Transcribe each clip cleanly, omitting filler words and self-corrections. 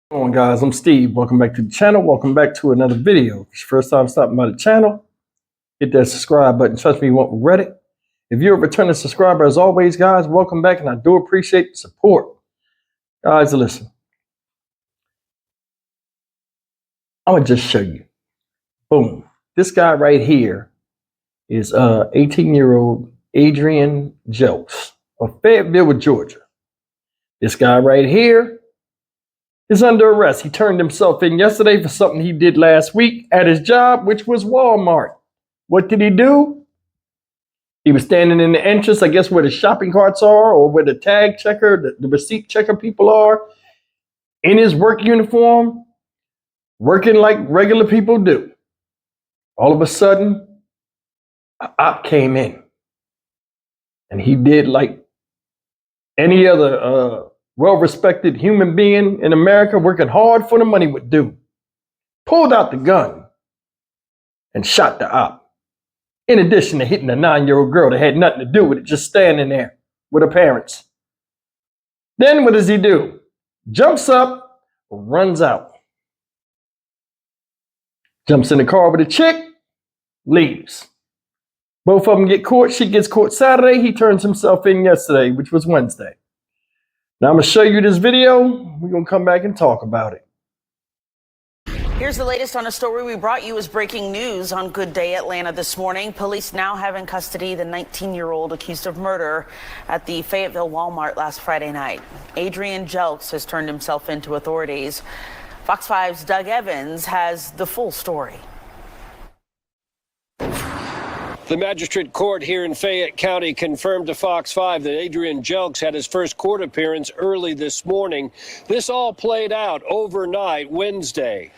What's going on, guys? I'm Steve. Welcome back to the channel. Welcome back to another video. If it's your first time stopping by the channel, hit that subscribe button. Trust me, you won't regret it. If you're a returning subscriber, as always, guys, welcome back, and I do appreciate the support. Guys, listen. I'm going to just show you. Boom. This guy right here is 18-year-old Adrian Jelks of Fayetteville, Georgia. This guy right here is under arrest. He turned himself in yesterday for something he did last week at his job, which was Walmart. What did he do? He was standing in the entrance, I guess, where the shopping carts are, or where the tag checker, the receipt checker people are, in his work uniform, working like regular people do. All of a sudden, an op came in, and he did like any other well-respected human being in America working hard for the money would do. Pulled out the gun and shot the op. In addition to hitting a 9-year-old girl that had nothing to do with it, just standing there with her parents. Then what does he do? Jumps up, runs out. Jumps in the car with a chick, leaves. Both of them get caught. She gets caught Saturday. He turns himself in yesterday, which was Wednesday. Now I'm going to show you this video. We're going to come back and talk about it. Here's the latest on a story we brought you as breaking news on Good Day Atlanta this morning. Police now have in custody the 19-year-old accused of murder at the Fayetteville Walmart last Friday night. Adrian Jelks has turned himself in to authorities. Fox 5's Doug Evans has the full story. The magistrate court here in Fayette County confirmed to Fox 5 that Adrian Jelks had his first court appearance early this morning. This all played out overnight Wednesday.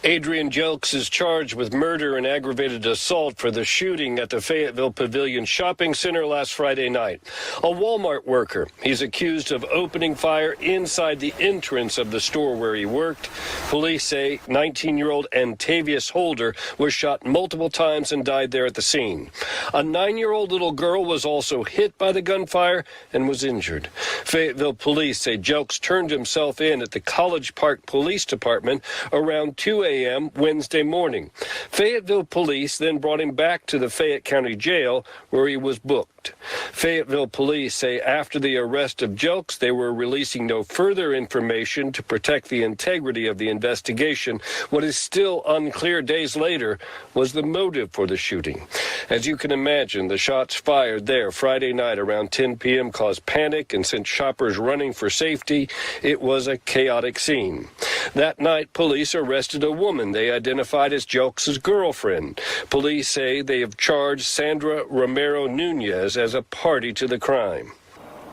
Adrian Jelks is charged with murder and aggravated assault for the shooting at the Fayetteville Pavilion Shopping Center last Friday night. A Walmart worker. He's accused of opening fire inside the entrance of the store where he worked. Police say 19-year-old Antavius Holder was shot multiple times and died there at the scene. A 9-year-old little girl was also hit by the gunfire and was injured. Fayetteville police say Jelks turned himself in at the College Park Police Department around 2 a.m. Wednesday morning. Fayetteville police then brought him back to the Fayette County Jail where he was booked. Fayetteville police say after the arrest of Jelks, they were releasing no further information to protect the integrity of the investigation. What is still unclear days later was the motive for the shooting. As you can imagine, the shots fired there Friday night around 10 p.m. caused panic and sent shoppers running for safety. It was a chaotic scene. That night, police arrested a woman they identified as Jelks' girlfriend. Police say they have charged Sandra Romero Nunez as a party to the crime.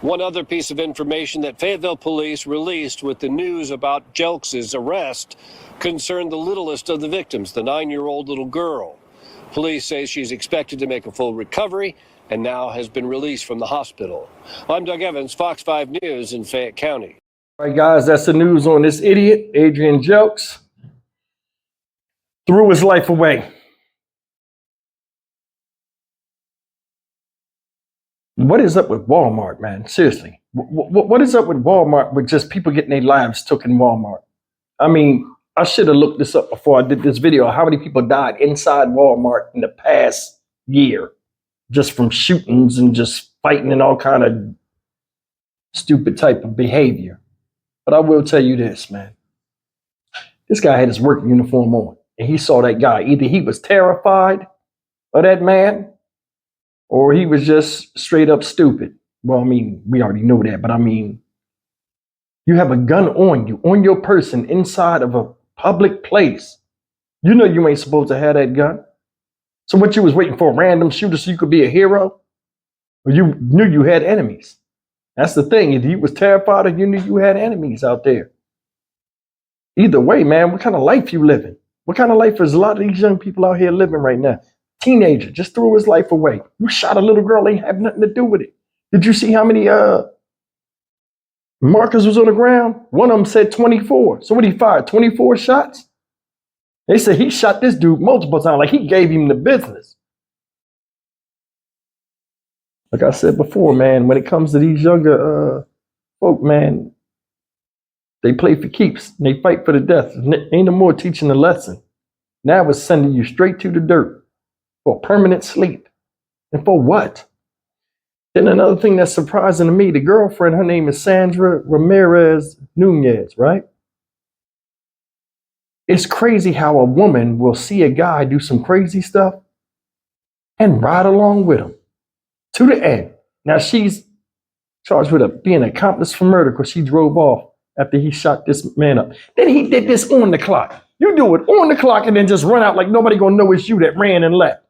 One other piece of information that Fayetteville police released with the news about Jelks' arrest concerned the littlest of the victims, the 9-year-old little girl. Police say she's expected to make a full recovery and now has been released from the hospital. I'm Doug Evans, Fox 5 News in Fayette County. All right, guys, that's the news on this idiot, Adrian Jelks. Threw his life away. What is up with Walmart, man? Seriously. What is up with Walmart with just people getting their lives took in Walmart? I mean, I should have looked this up before I did this video. How many people died inside Walmart in the past year just from shootings and just fighting and all kind of stupid type of behavior. But I will tell you this, man. This guy had his work uniform on, and he saw that guy. Either he was terrified of that man, or he was just straight up stupid. Well, I mean, we already know that, but I mean, you have a gun on you, on your person, inside of a public place. You know you ain't supposed to have that gun. So what, you was waiting for a random shooter so you could be a hero? Or you knew you had enemies? That's the thing. If you was terrified or you knew you had enemies out there. Either way, man, what kind of life you living? What kind of life is a lot of these young people out here living right now? Teenager just threw his life away. You shot a little girl, ain't have nothing to do with it. Did you see how many markers was on the ground? One of them said 24. So what, he fired 24 shots? They said he shot this dude multiple times, like he gave him the business. Like I said before, man, when it comes to these younger folk, man, They play for keeps. And they fight for the death. Ain't no more teaching a lesson. Now it's sending you straight to the dirt for permanent sleep. And for what? Then another thing that's surprising to me, the girlfriend, her name is Sandra Ramirez Nunez, right? It's crazy how a woman will see a guy do some crazy stuff and ride along with him to the end. Now she's charged with being an accomplice for murder because she drove off after he shot this man up. Then he did this on the clock. You do it on the clock and then just run out like nobody gonna know it's you that ran and left.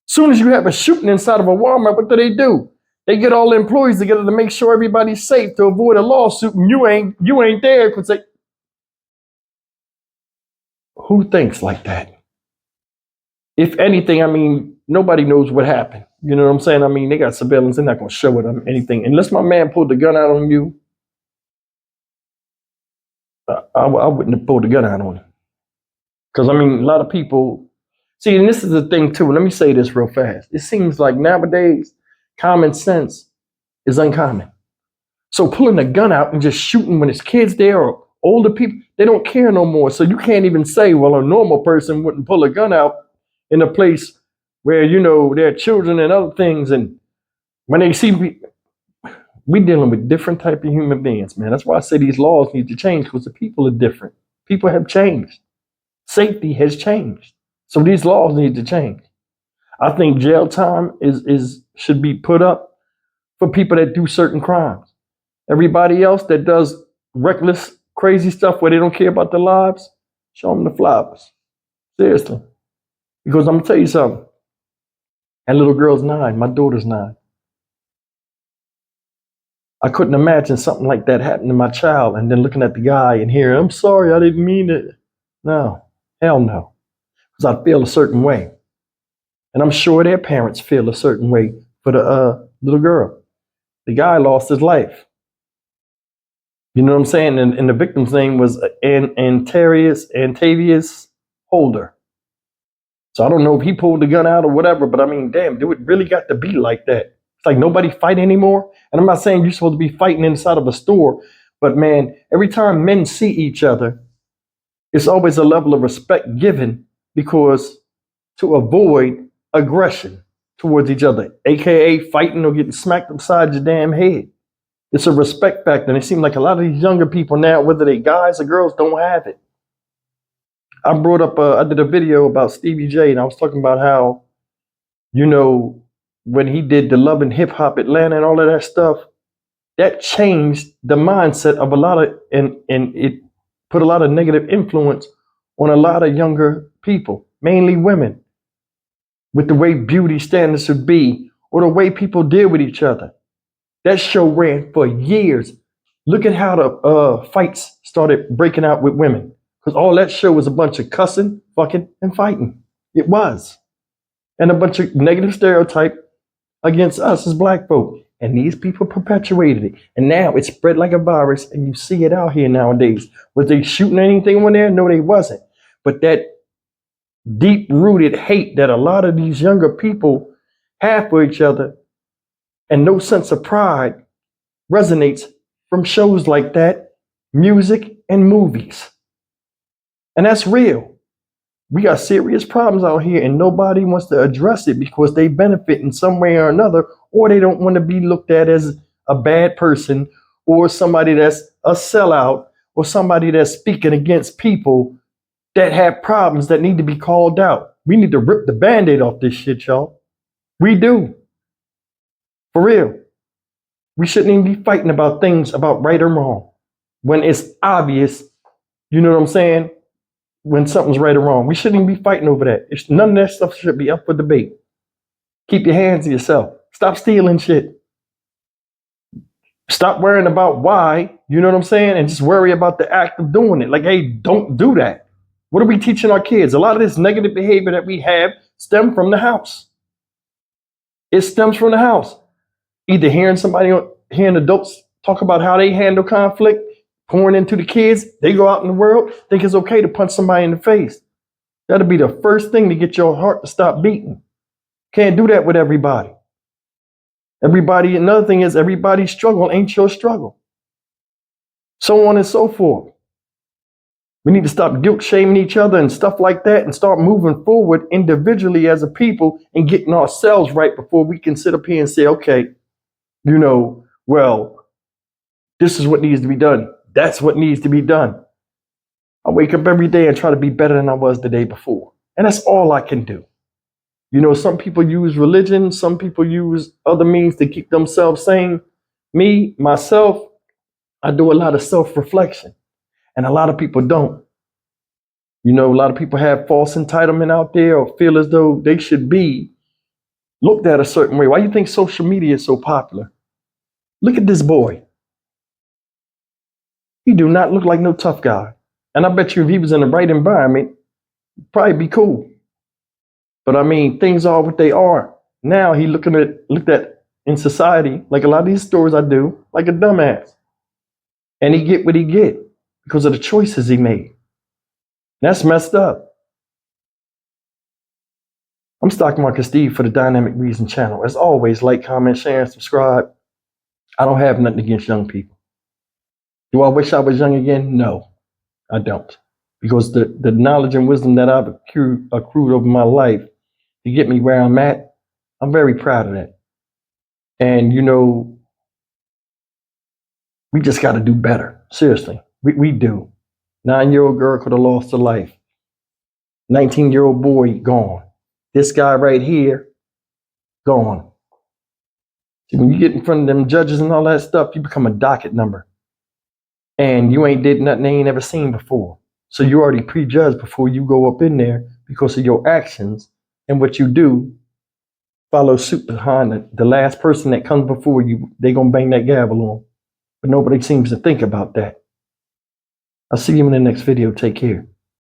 Soon as you have a shooting inside of a Walmart, what do? They get all the employees together to make sure everybody's safe to avoid a lawsuit, and you ain't there because they. Who thinks like that? If anything, I mean, nobody knows what happened. You know what I'm saying? I mean, they got surveillance. They're not going to show it anything. Unless my man pulled the gun out on you, I wouldn't have pulled the gun out on him. Because, I mean, a lot of people, see, and this is the thing, too. Let me say this real fast. It seems like nowadays, common sense is uncommon. So pulling a gun out and just shooting when it's kids there or older people, they don't care no more. So you can't even say, well, a normal person wouldn't pull a gun out in a place where, you know, there are children and other things. And when they see we dealing with different type of human beings, man. That's why I say these laws need to change, because the people are different. People have changed. Safety has changed. So these laws need to change. I think jail time should be put up for people that do certain crimes. Everybody else that does reckless, crazy stuff where they don't care about their lives, show them the flowers. Seriously. Because I'm going to tell you something. That little girl's 9. My daughter's 9. I couldn't imagine something like that happening to my child and then looking at the guy and hearing, I'm sorry, I didn't mean it. No, hell no. Because I feel a certain way. And I'm sure their parents feel a certain way for the little girl. The guy lost his life. You know what I'm saying? And the victim's name was Antavius Holder. So I don't know if he pulled the gun out or whatever, but I mean, damn, do it really got to be like that? It's like nobody fight anymore. And I'm not saying you're supposed to be fighting inside of a store, but man, every time men see each other, it's always a level of respect given, because to avoid aggression towards each other, AKA fighting or getting smacked upside your damn head. It's a respect factor. And it seems like a lot of these younger people now, whether they guys or girls, don't have it. I brought up, I did a video about Stevie J, and I was talking about how, you know, when he did the Love and Hip Hop Atlanta and all of that stuff, that changed the mindset of a lot of, and it put a lot of negative influence on a lot of younger people, mainly women, with the way beauty standards should be or the way people deal with each other. That show ran for years. Look at how the fights started breaking out with women, because all that show was a bunch of cussing, fucking, and fighting. It was. And a bunch of negative stereotype against us as black folk. And these people perpetuated it. And now it's spread like a virus, and you see it out here nowadays. Was they shooting anything on there? No, they wasn't. But that deep-rooted hate that a lot of these younger people have for each other and no sense of pride resonates from shows like that, music, and movies. And that's real. We got serious problems out here, and nobody wants to address it because they benefit in some way or another, or they don't want to be looked at as a bad person or somebody that's a sellout or somebody that's speaking against people that have problems that need to be called out. We need to rip the Band-Aid off this shit, y'all. We do. For real. We shouldn't even be fighting about things about right or wrong when it's obvious, you know what I'm saying, when something's right or wrong. We shouldn't even be fighting over that. None of that stuff should be up for debate. Keep your hands to yourself. Stop stealing shit. Stop worrying about why, you know what I'm saying, and just worry about the act of doing it. Like, hey, don't do that. What are we teaching our kids? A lot of this negative behavior that we have stems from the house. It stems from the house. Either hearing adults talk about how they handle conflict, pouring into the kids, they go out in the world, think it's okay to punch somebody in the face. That'll be the first thing to get your heart to stop beating. Can't do that with everybody. Another thing is everybody's struggle ain't your struggle. so on and so forth. We need to stop guilt shaming each other and stuff like that and start moving forward individually as a people and getting ourselves right before we can sit up here and say, okay, well, this is what needs to be done. That's what needs to be done. I wake up every day and try to be better than I was the day before. And that's all I can do. Some people use religion. Some people use other means to keep themselves sane. Me, myself, I do a lot of self-reflection. And a lot of people don't. A lot of people have false entitlement out there or feel as though they should be looked at a certain way. Why do you think social media is so popular? Look at this boy. He do not look like no tough guy. And I bet you if he was in the right environment, he'd probably be cool. But I mean, things are what they are. Now he looked at in society, like a lot of these stories I do, like a dumbass. And he get what he get because of the choices he made. That's messed up. I'm Stock Market Steve for the Dynamic Reason channel. As always, like, comment, share, and subscribe. I don't have nothing against young people. Do I wish I was young again? No, I don't. Because the knowledge and wisdom that I've accrued over my life to get me where I'm at, I'm very proud of that. And, we just got to do better. Seriously, we do. 9-year-old girl could have lost her life. 19-year-old boy gone. This guy right here, gone. See, when you get in front of them judges and all that stuff, you become a docket number. And you ain't did nothing they ain't ever seen before. So you already prejudged before you go up in there because of your actions and what you do. Follow suit behind the last person that comes before you. They gonna bang that gavel on. But nobody seems to think about that. I'll see you in the next video. Take care.